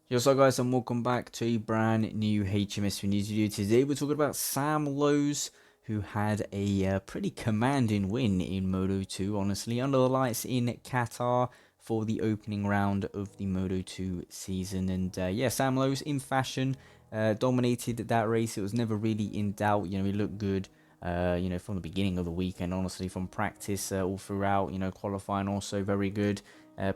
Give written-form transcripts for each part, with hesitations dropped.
Yo, so guys, and welcome back to a brand new HMS news video. Today we're talking about Sam Lowe's, who had a pretty commanding win in Moto 2, honestly, under the lights in Qatar for the opening round of the Moto 2 season. And yeah, Sam Lowe's in fashion, dominated that race. It was never really in doubt. He looked good. From the beginning of the weekend, honestly, from practice all throughout, qualifying also very good.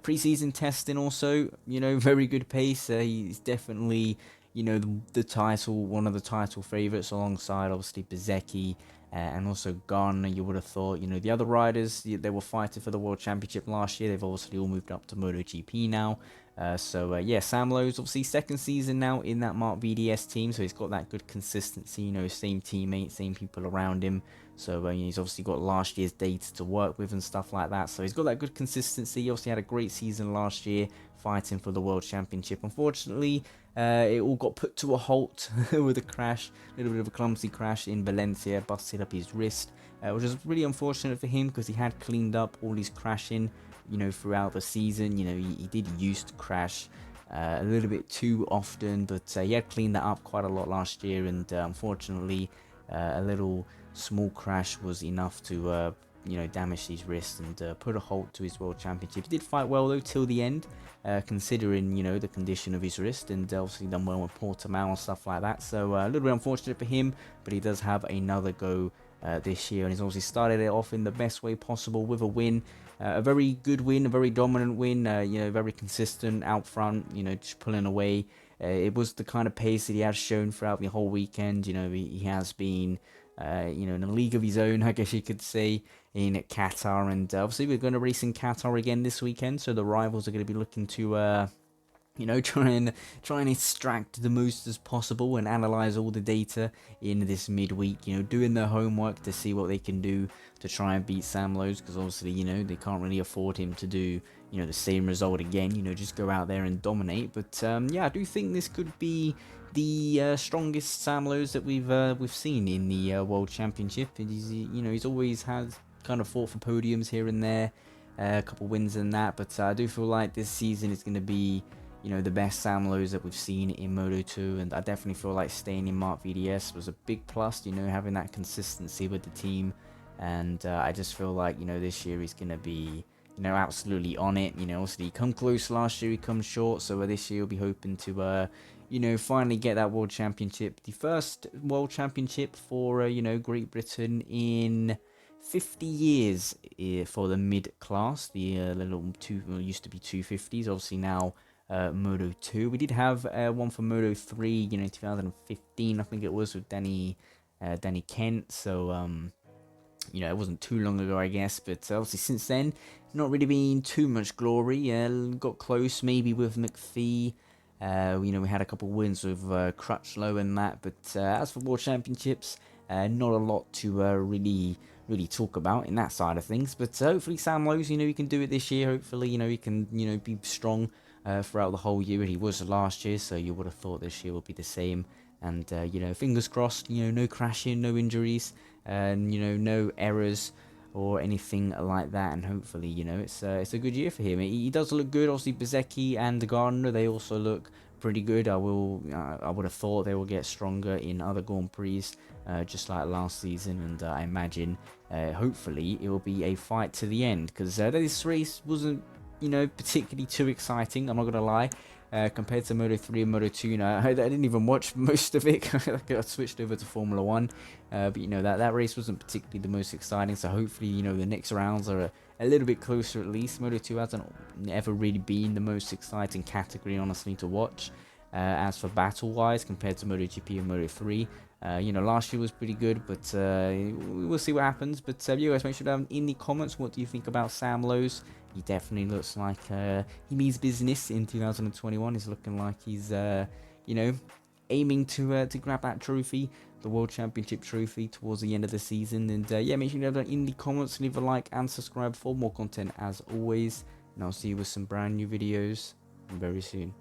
Pre-season testing also, very good pace. He's definitely, the title, one of the title favourites alongside obviously Bezecchi and also Garner. You would have thought, the other riders, they were fighting for the World Championship last year. They've obviously all moved up to MotoGP now. Yeah, Sam Lowe's obviously second season now in that Mark VDS team, so he's got that good consistency, same teammates, same people around him. So he's obviously got last year's data to work with and stuff like that. So he's got that good consistency. He obviously had a great season last year fighting for the World Championship. Unfortunately, it all got put to a halt with a crash, a little bit of a clumsy crash in Valencia, busted up his wrist, which is really unfortunate for him because he had cleaned up all his crashing, throughout the season. He did used to crash a little bit too often, but he had cleaned that up quite a lot last year, and unfortunately, a little small crash was enough to damage his wrist and put a halt to his World Championship. He did fight well though till the end, considering the condition of his wrist, and obviously done well with Portimao and stuff like that. So a little bit unfortunate for him, but he does have another go this year, and he's obviously started it off in the best way possible with a win. A very good win, a very dominant win, very consistent out front, just pulling away. It was the kind of pace that he has shown throughout the whole weekend. He has been, in a league of his own, I guess you could say, in Qatar. And obviously we're going to race in Qatar again this weekend, so the rivals are going to be looking to try and extract the most as possible and analyze all the data in this midweek, doing their homework to see what they can do to try and beat Sam Lowe's, because obviously, they can't really afford him to do, the same result again, just go out there and dominate. But yeah, I do think this could be the strongest Sam Lowe's that we've seen in the World Championship. He's always had kind of fought for podiums here and there, a couple wins in that, but I do feel like this season is going to be the best Sam Lowe's that we've seen in Moto 2, and I definitely feel like staying in Mark VDS was a big plus, having that consistency with the team. And I just feel like, this year he's going to be, absolutely on it. Obviously he come close last year, he come short, so this year he'll be hoping to, finally get that World Championship. The first World Championship for, Great Britain in 50 years for the mid-class. The used to be 250s, obviously now Moto 2. We did have one for Moto 3, 2015, I think it was, with Danny Kent. So it wasn't too long ago, I guess, but obviously since then not really been too much glory. Got close maybe with McPhee. We had a couple of wins with Crutchlow and that, but as for World Championships, not a lot to really talk about in that side of things. But hopefully Sam Lowe's, he can do it this year. Hopefully, he can, be strong throughout the whole year. He was last year, so you would have thought this year will be the same. And fingers crossed, no crashing, no injuries, and no errors or anything like that. And hopefully, it's a good year for him. He does look good. Obviously, Bezecchi and Gardner, they also look pretty good. I would have thought they will get stronger in other Grand Prix, just like last season. And I imagine, hopefully, it will be a fight to the end, because this race wasn't particularly too exciting, I'm not gonna lie, compared to Moto 3 and Moto 2. I didn't even watch most of it. I switched over to Formula 1, but that race wasn't particularly the most exciting. So hopefully, the next rounds are a little bit closer at least. Moto 2 hasn't ever really been the most exciting category, honestly, to watch. As for battle wise, compared to MotoGP and Moto 3, last year was pretty good, but we'll see what happens. But you guys make sure down in the comments, what do you think about Sam Lowe's? He definitely looks like he means business in 2021. He's looking like he's aiming to grab that trophy, the World Championship trophy, towards the end of the season. And yeah, make sure you down in the comments, leave a like and subscribe for more content as always. And I'll see you with some brand new videos very soon.